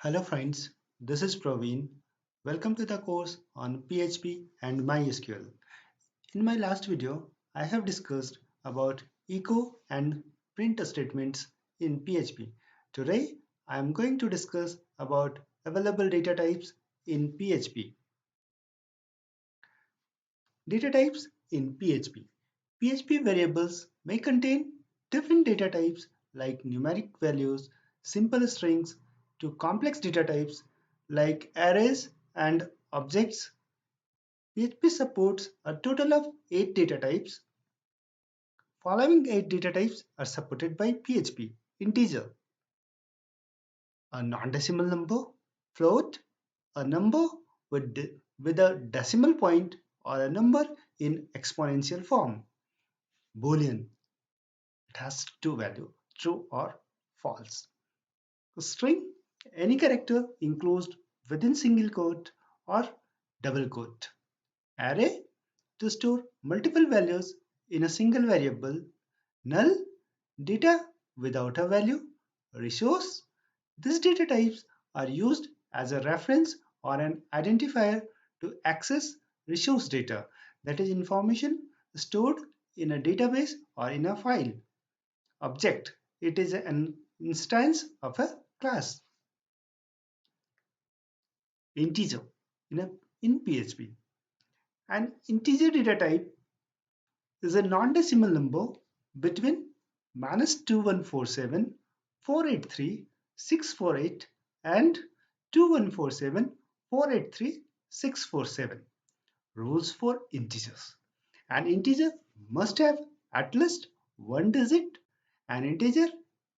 Hello friends, this is Praveen. Welcome to the course on PHP and MySQL. In my last video, I have discussed about echo and print statements in PHP. Today, I am going to discuss about available data types in PHP. Data types in PHP. PHP variables may contain different data types like numeric values, simple strings, to complex data types like arrays and objects. PHP supports a total of 8 data types. Following 8 data types are supported by PHP. Integer, a non-decimal number; float, a number with a decimal point or a number in exponential form; Boolean, it has two values, true or false; string, any character enclosed within single quote or double quote; array, to store multiple values in a single variable; null, data without a value; resource, these data types are used as a reference or an identifier to access resource data, that is information stored in a database or in a file; object, it is an instance of a class; integer in, in PHP. An integer data type is a non-decimal number between -2147, 483, 648 and 2147, 483, 647. Rules for integers. An integer must have at least one digit. An integer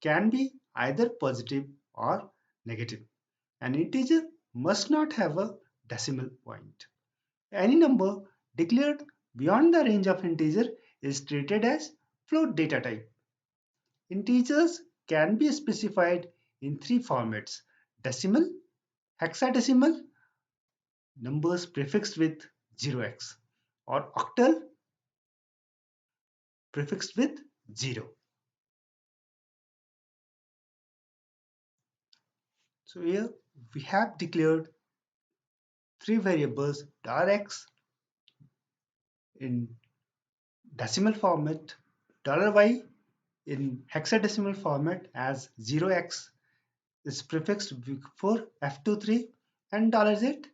can be either positive or negative. An integer must not have a decimal point. Any number declared beyond the range of integer is treated as float data type. Integers can be specified in three formats: decimal, hexadecimal, numbers prefixed with 0x, or octal, prefixed with 0. So here we have declared three variables: $x in decimal format, $y in hexadecimal format as 0x is prefixed before F23, and $z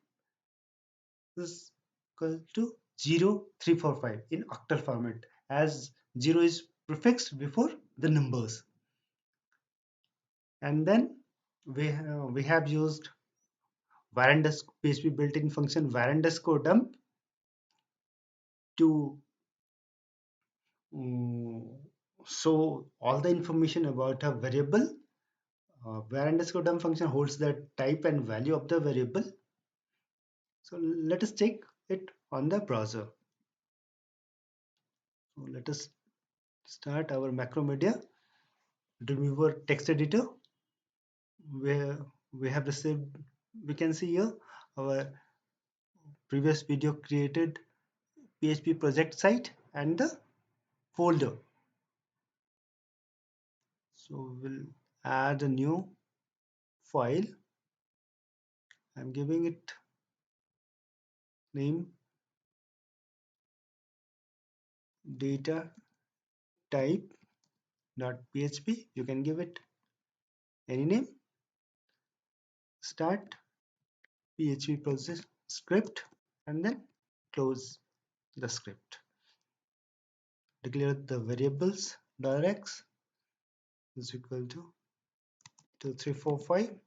is equal to 0345 in octal format as 0 is prefixed before the numbers. And then we have used var PHP built-in function var dump to show all the information about a variable. Var dump function holds the type and value of the variable. So let us check it on the browser. So let us start our Macromedia Dreamweaver text editor, where we have received, we can see here our previous video created PHP project site and the folder. So we'll add a new file. I'm giving it name data type .php. You can give it any name. Start PHP process script and then close the script. Declare the variables $x is equal to 2345,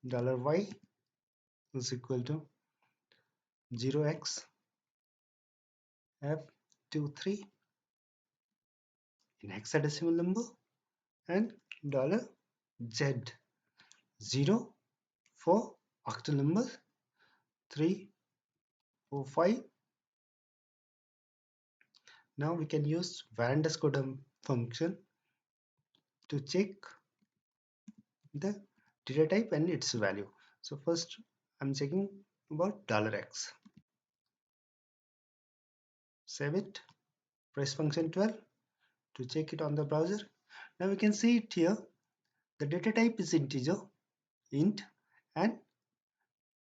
$y is equal to 0x F23 in hexadecimal number, and $z 0 for octal numbers, 3, 4, 5. Now we can use var dump function to check the data type and its value. So first I'm checking about $x. Save it, press function 12 to check it on the browser. Now we can see it here. The data type is integer, int, and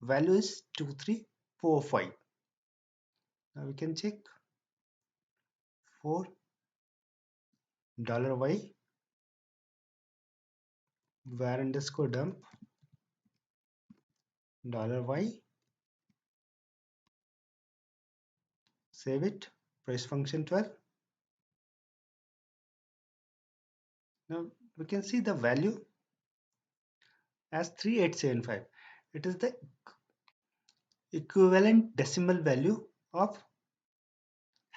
value is 2345. Now we can check for $y var underscore dump $y, save it, press function 12. Now we can see the value as 3875. It is the equivalent decimal value of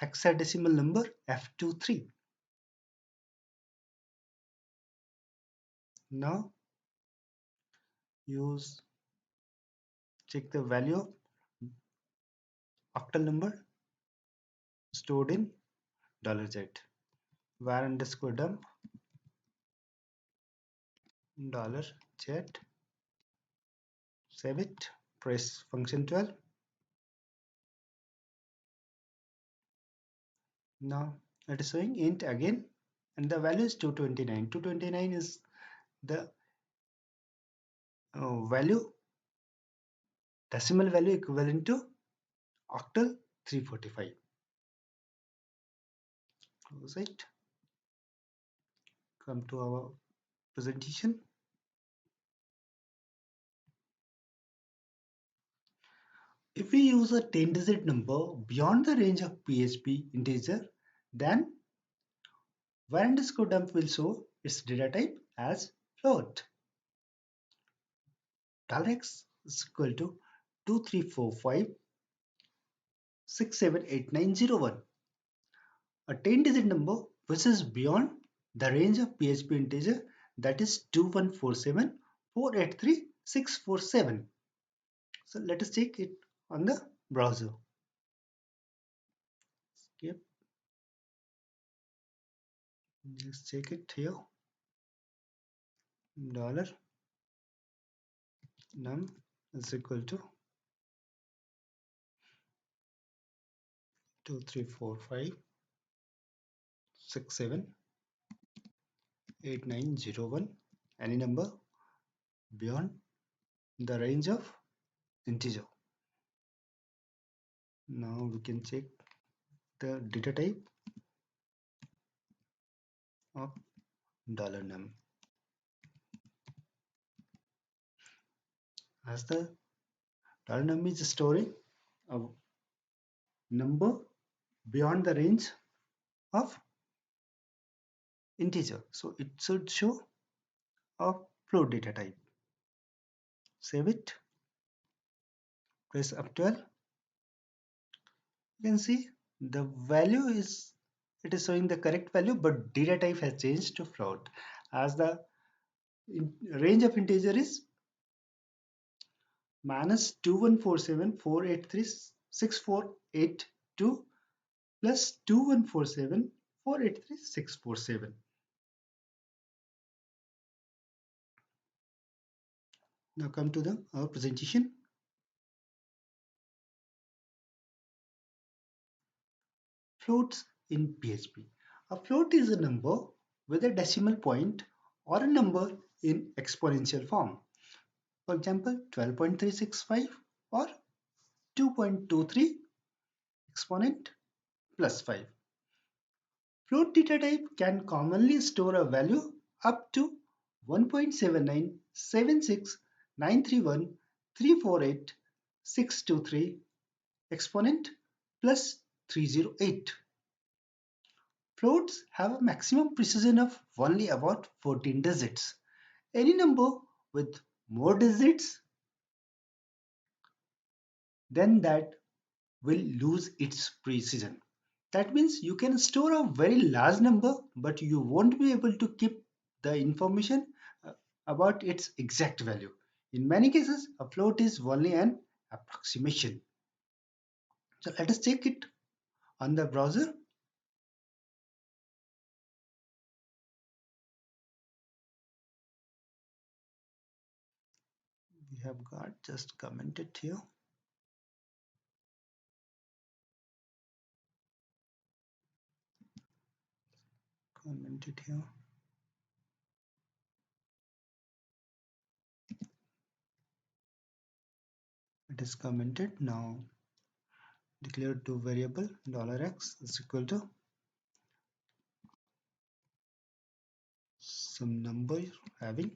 hexadecimal number F23. Now use check the value of octal number stored in $z var underscore dump $z, save it, press function 12. Now it is showing int again, and the value is 229. 229 is the value, decimal value equivalent to octal 345. Close it. Come to our presentation. If we use a 10-digit number beyond the range of PHP integer, then var underscore dump will show its data type as float. $x is equal to 2345678901. A 10-digit number which is beyond the range of PHP integer, that is 21474836647. So let us check it on the browser. Yep. Let's check it here. $num is equal to 2345678901, any number beyond the range of integer. Now we can check the data type of $num. As the $num is storing a number beyond the range of integer, so it should show a float data type. Save it, press up 12. You can see the value is, it is showing the correct value, but data type has changed to float, as the range of integer is -21474836482 plus 21474836647. Now come to our presentation. Floats in PHP. A float is a number with a decimal point or a number in exponential form. For example, 12.365 or 2.23 exponent plus 5. Float data type can commonly store a value up to 1.7976931348 exponent plus 308. Floats have a maximum precision of only about 14 digits. Any number with more digits than that will lose its precision. That means you can store a very large number, but you won't be able to keep the information about its exact value. In many cases, a float is only an approximation. So let us check it on the browser. We have got just commented here. Commented here. It is commented. Now declare two variable $x is equal to some number having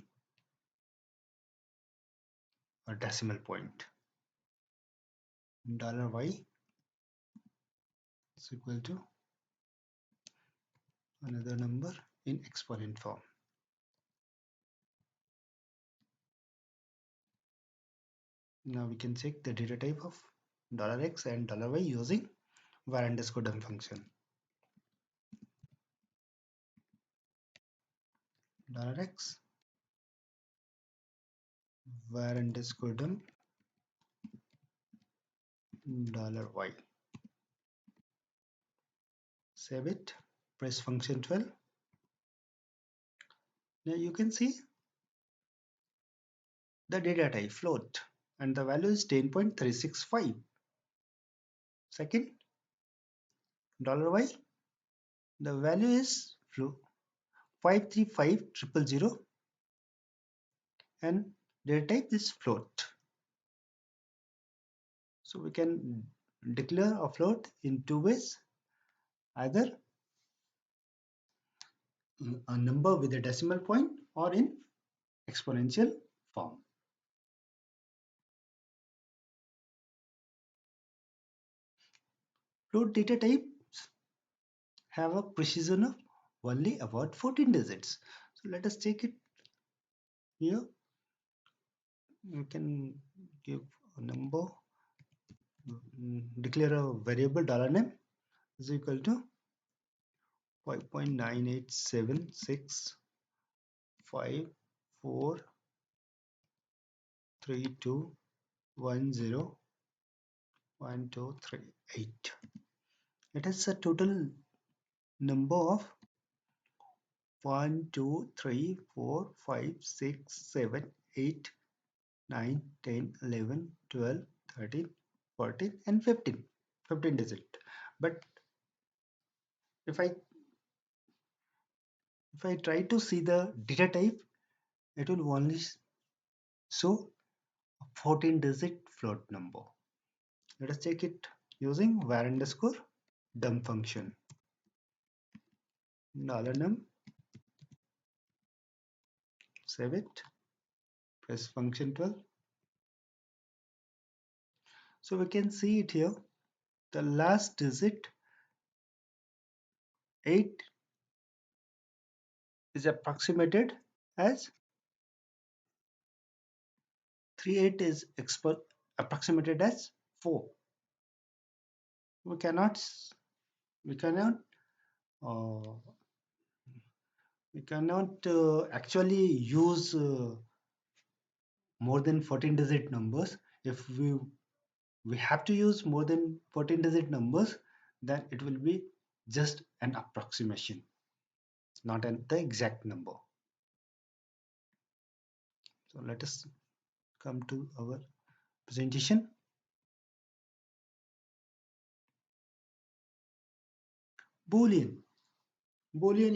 a decimal point. $y is equal to another number in exponent form. Now we can check the data type of $x and $y using var underscore dump function. $x var underscore dump $y. Save it, press function 12. Now you can see the data type float and the value is 10.365. Second, $y, the value is 535000 and data type is float. So we can declare a float in two ways, either a number with a decimal point or in exponential form. Float data types have a precision of only about 14 digits. So let us take it here. You can give a number, declare a variable $name is equal to 5.987654321012338. It has a total number of 1 2 3 4 5 6 7 8 9 10 11 12 13 14 and 15 digit. But if I try to see the data type, it will only show a 14 digit float number. Let us check it using var underscore dump function. $num, save it, press function 12. So we can see it here. The last digit 8 is approximated as 38 is approximated as 4. We cannot uh, actually use more than 14 digit numbers. If we have to use more than 14 digit numbers, then it will be just an approximation, not the exact number. So let us come to our presentation. Boolean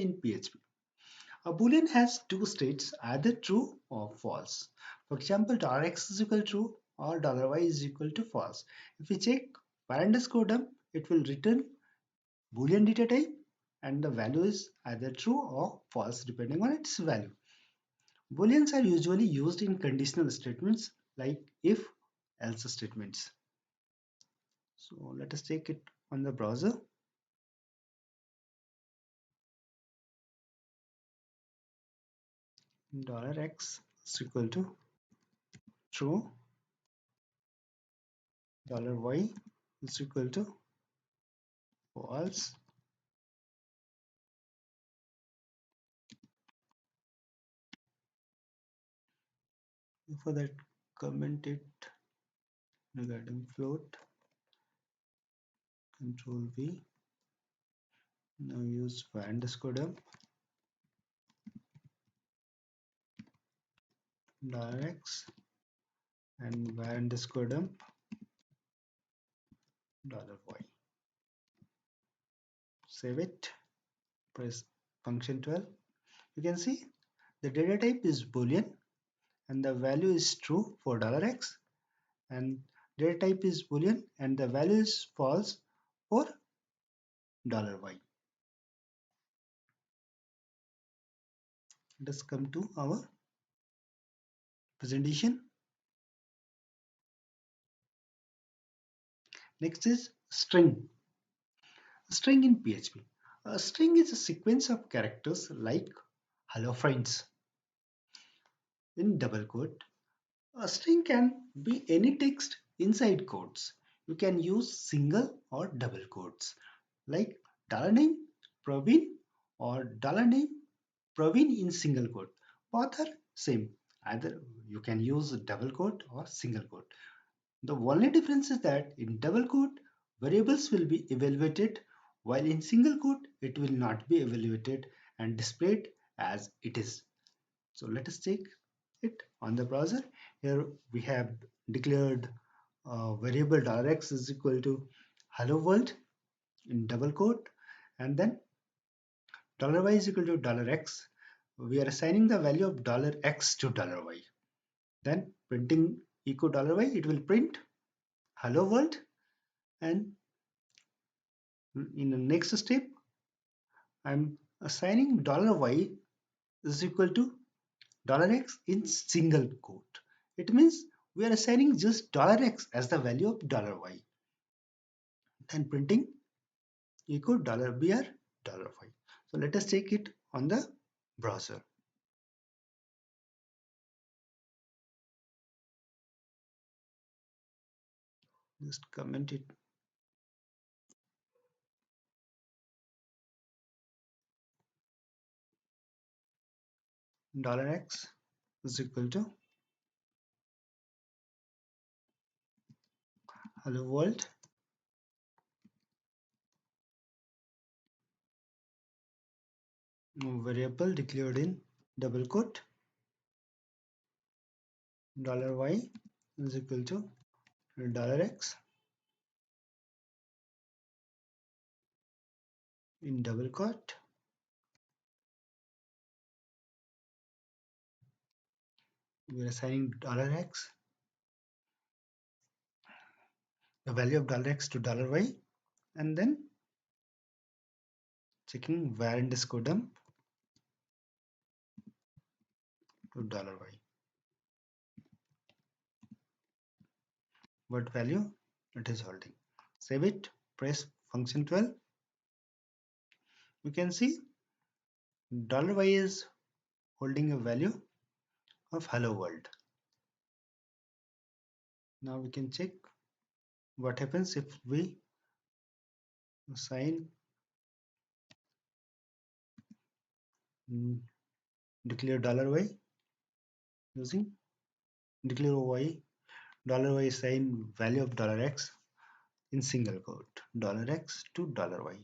in PHP. A Boolean has two states, either true or false. For example, $x is equal to true or $y is equal to false. If we check var underscore dump, it will return Boolean data type and the value is either true or false depending on its value. Booleans are usually used in conditional statements like if, else statements. So let us take it on the browser. $x is equal to true, $y is equal to false, for that comment it regarding float, control V. Now use var underscore dump $x and var underscore dump $y. Save it, press function 12. You can see the data type is Boolean and the value is true for $x and data type is Boolean and the value is false for $y. Let us come to our presentation. Next is string. String in PHP. A string is a sequence of characters like hello friends. In double quote, a string can be any text inside quotes. You can use single or double quotes like $name Praveen or $name Praveen in single quote. Both are same. Either you can use a double quote or single quote. The only difference is that in double quote, variables will be evaluated, while in single quote, it will not be evaluated and displayed as it is. So let us check it on the browser. Here we have declared variable $x is equal to hello world in double quote, and then $y is equal to $x. We are assigning the value of $x to $y. Then printing echo $y, it will print hello world, and in the next step I'm assigning $y is equal to $x in single quote. It means we are assigning just $x as the value of $y, then printing echo $br $y. So let us check it on the browser. Just comment it. $x is equal to hello world variable declared in double quote $y is equal to $x in double quote we are assigning $x, the value of $x to $y, and then checking var underscore dump to $y. What value it is holding. Save it, press function 12. You can see $y is holding a value of hello world. Now we can check what happens if we assign declare $y using declare y $y assign value of $x in single quote $x to $y.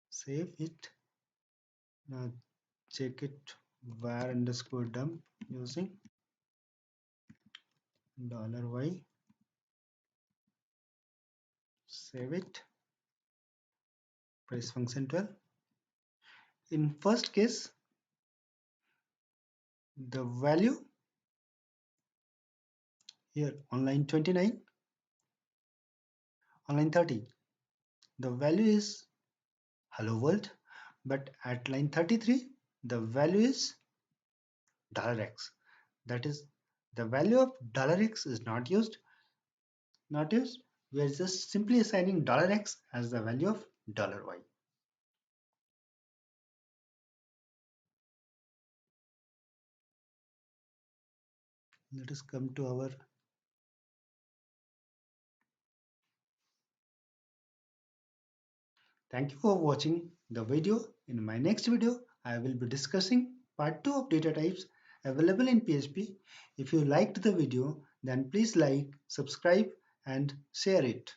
Save it. Now check it var underscore dump using $y. Save it. Press function 12. In first case, the value here on line 29, on line 30, the value is hello world, but at line 33, the value is $x. That is, the value of $x is not used. We are just simply assigning $x as the value of $y. Let us come to our Thank you for watching the video. In my next video, I will be discussing part 2 of data types available in PHP. If you liked the video, then please like, subscribe and share it.